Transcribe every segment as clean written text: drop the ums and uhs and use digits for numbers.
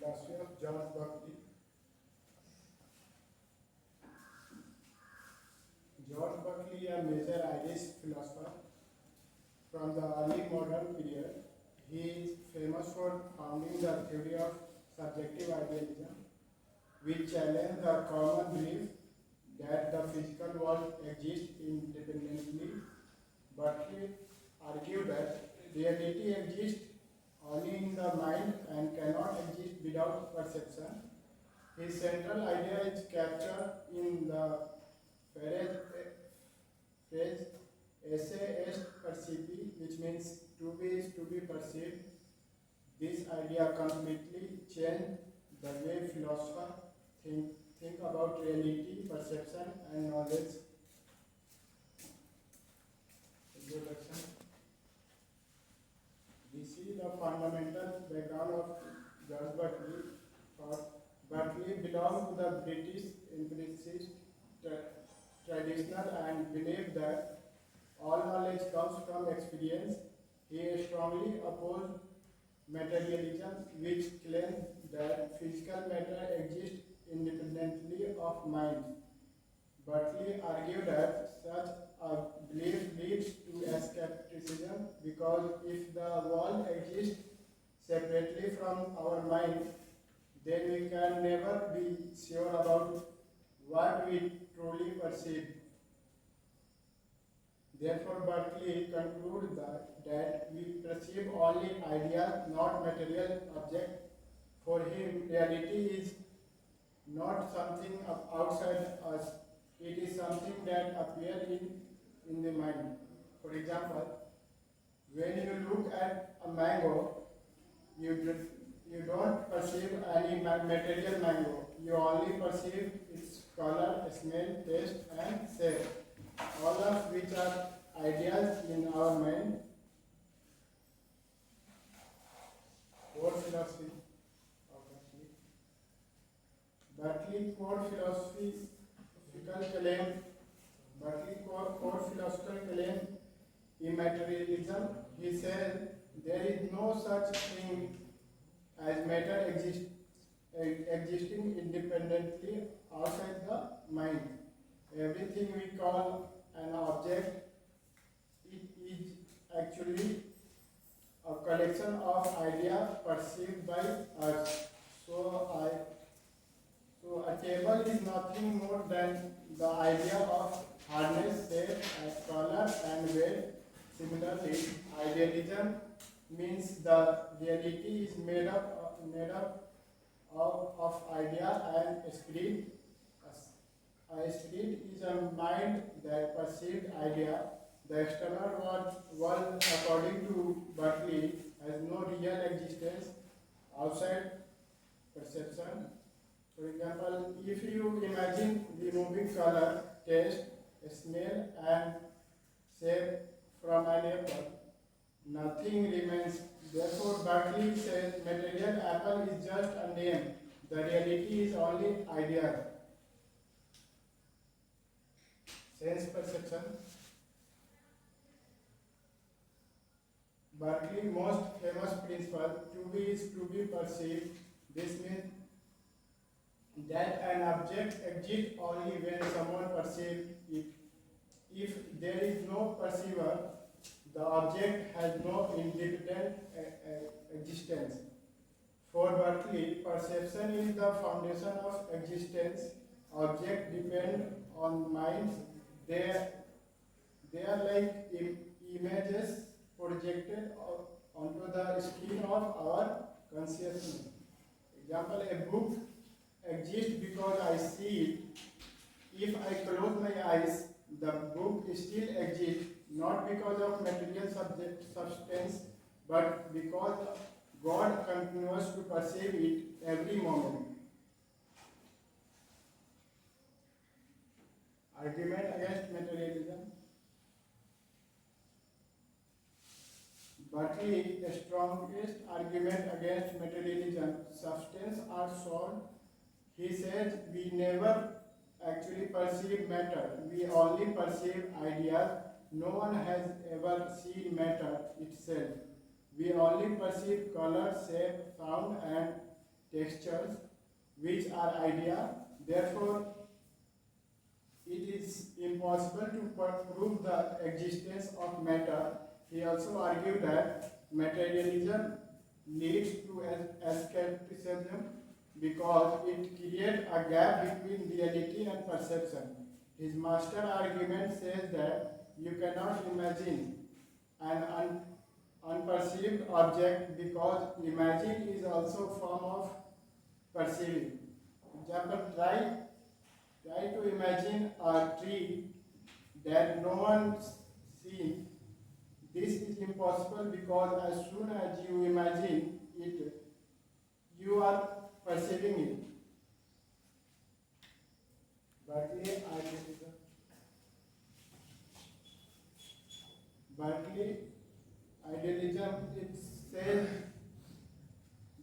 philosophy of George Berkeley. George Berkeley, a major Irish philosopher from the early modern period, he is famous for founding the theory of subjective idealism, which challenged the common belief that the physical world exists independently. Berkeley argued that reality exists only in the mind and cannot exist without perception. His central idea is captured in the phrase esse est percipi, which means to be is to be perceived. This idea completely changed the way philosophers think about reality, perception, and knowledge. Introduction. We see the fundamental background of George Berkeley. Berkeley belonged to the British empiricist traditional and believed that all knowledge comes from experience. He strongly opposed materialism, which claimed that physical matter exists independently of mind. Berkeley argued that such a belief leads to escapism because if the world exists separately from our mind, then we can never be sure about what we truly perceive. Therefore, Berkeley concludes that we perceive only ideas, not material objects. For him, reality is not something outside us, it is something that appears in the mind. For example, when you look at a mango, you don't perceive any material mango, you only perceive its color, smell, taste, and shape, all of which are ideas in our mind. Core philosophy of Berkeley core philosophical claim. Berkeley core philosophical claim immaterialism. He said there is no such thing as matter existing independently outside the mind. Everything we call an object, it is actually a collection of ideas perceived by us. So a table is nothing more than the idea of hardness, shape, color, and weight. Similarly, idealism means the reality is made up of idea and spirit. A spirit is a mind that perceived idea. The external world, according to Berkeley, has no real existence outside perception. For example, if you imagine removing color, taste, smell, and shape from an apple, nothing remains. Therefore, Berkeley says material apple is just a name. The reality is only idea. Sense perception. Berkeley's most famous principle, to be is to be perceived. This means that an object exists only when someone perceives it. If there is no perceiver, the object has no independent existence. For Berkeley, perception is the foundation of existence. Objects depend on minds. They are like images projected onto the screen of our consciousness. Example, a book exists because I see it. If I close my eyes, the book still exists, not because of material substance, but because God continues to perceive it every moment. Argument against materialism. Berkeley's strongest argument against materialism, substance are soul. He says we never actually perceive matter, we only perceive ideas. No one has ever seen matter itself. We only perceive color, shape, sound, and textures, which are idea. Therefore, it is impossible to prove the existence of matter. He also argued that materialism leads to escapism because it creates a gap between reality and perception. His master argument says that you cannot imagine an unperceived object because imagine is also a form of perceiving. Example, try to imagine a tree that no one's seen. This is impossible because as soon as you imagine it, you are perceiving it. Berkeley idealism, it says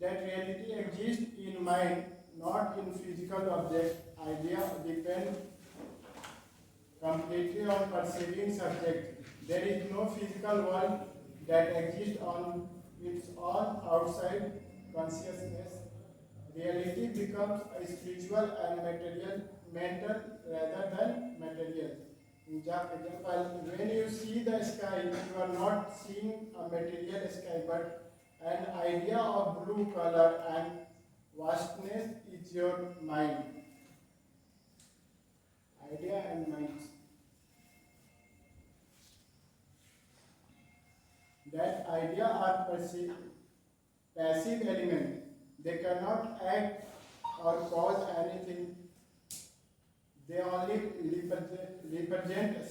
that reality exists in mind, not in physical object. Idea depend completely on perceiving subject. There is no physical world that exists on its own outside consciousness. Reality becomes a spiritual and material, mental rather than material. Example, when you see the sky, you are not seeing a material sky, but an idea of blue color and vastness is your mind. Idea and mind. That idea are passive element. They cannot act or cause anything. They only represent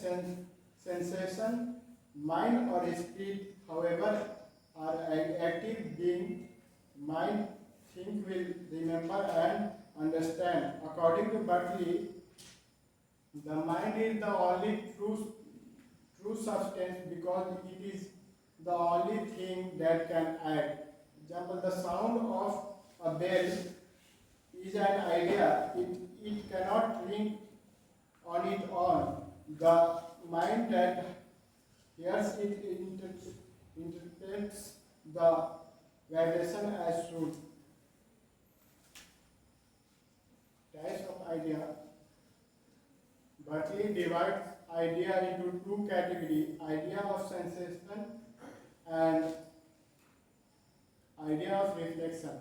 sensation, mind or spirit. However, are active being, mind, think, will, remember and understand. According to Berkeley, the mind is the only true substance because it is the only thing that can act. Example, the sound of a bell is an idea. It cannot ring on its own. The mind that hears it interprets the vibration as truth. Types of idea. Berkeley divides idea into two categories: idea of sensation and idea of reflection.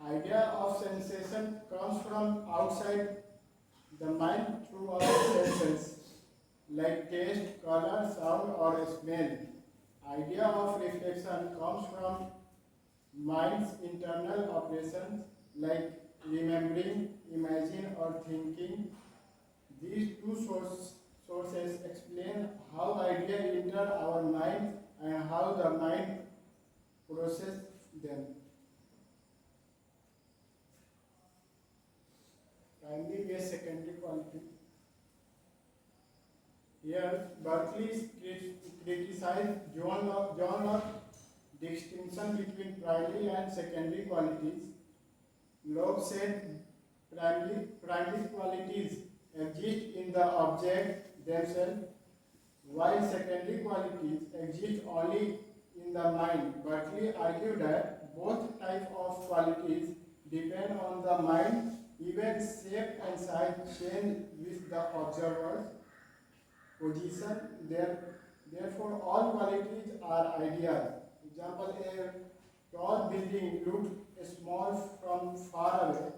Idea of sensation comes from outside the mind through our senses like taste, color, sound or smell. Idea of reflection comes from mind's internal operations like remembering, imagine or thinking. These two sources explain how ideas enter our mind and how the mind processes them. Primary based secondary quality. Here, Berkeley criticized John Locke's distinction between primary and secondary qualities. Locke said primary qualities exist in the object themselves, while secondary qualities exist only in the mind. Berkeley argued that both types of qualities depend on the mind. Even shape and size change with the observer's position. Therefore, all qualities are ideas. Example, a tall building looks small from far away.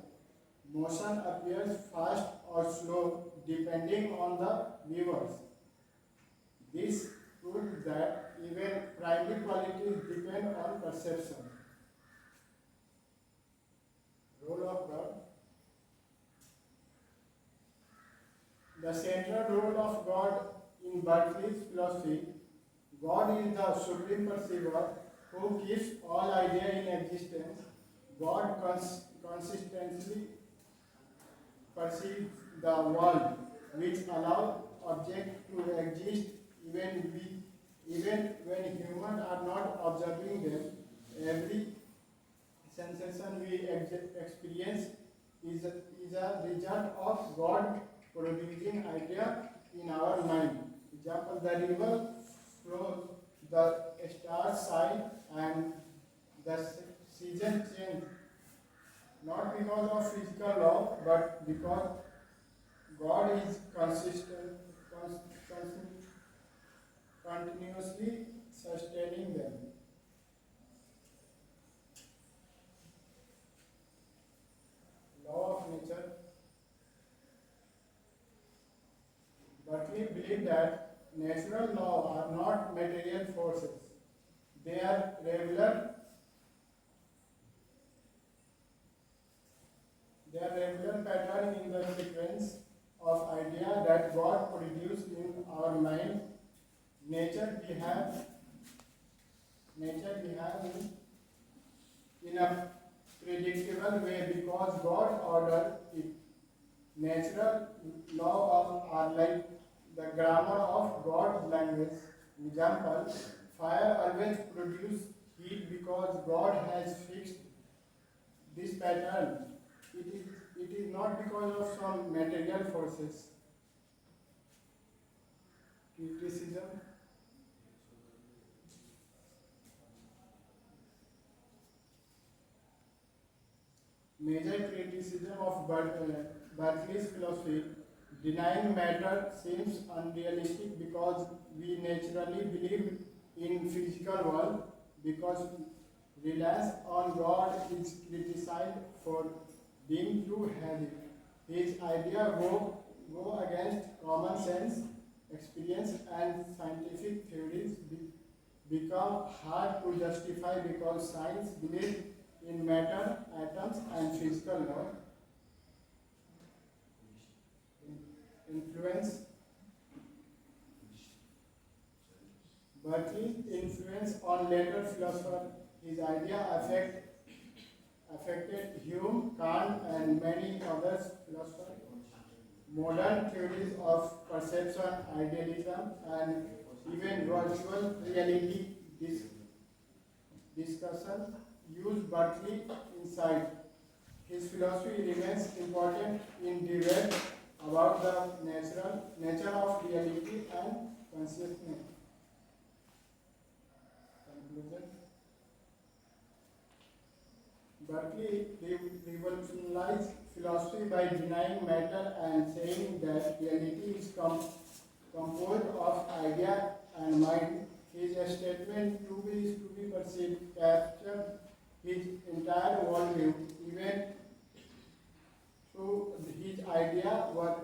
Motion appears fast or slow depending on the viewers. This proves that even primary qualities depend on perception. Role of God. The central role of God in Berkeley's philosophy: God is the supreme perceiver who keeps all ideas in existence. God consistently perceives the world, which allows objects to exist even when humans are not observing them. Every sensation we experience is a result of God producing idea in our mind. Example, the river flows, the stars shine, and the season change. not because of physical law, but because God is continuously sustaining them. Law of nature. Berkeley believed that natural laws are not material forces. They are regular pattern in the sequence of idea that God produced in our mind. Nature we have in a predictable way because God ordered it. Natural law are like the grammar of God's language. Example, fire always produces heat because God has fixed this pattern. It is not because of some material forces. Criticism. Major criticism of Berkeley's philosophy, denying matter seems unrealistic because we naturally believe in physical world because reliance on God is criticized for being too heavy. His idea go against common sense, experience and scientific theories become hard to justify because science believes in matter, atoms and physical law. Influence. Berkeley's influence on later philosophers, his idea affected Hume, Kant and many other philosophers. Modern theories of perception, idealism and even virtual reality discussion use Berkeley insight. His philosophy remains important in debate about the nature of reality and consciousness. Conclusion. Berkeley revolutionized philosophy by denying matter and saying that reality is composed of idea and mind. His statement to be perceived captured his entire worldview, even though his ideas were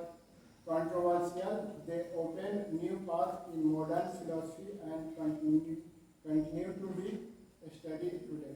controversial. They opened new paths in modern philosophy and continue to be studied today.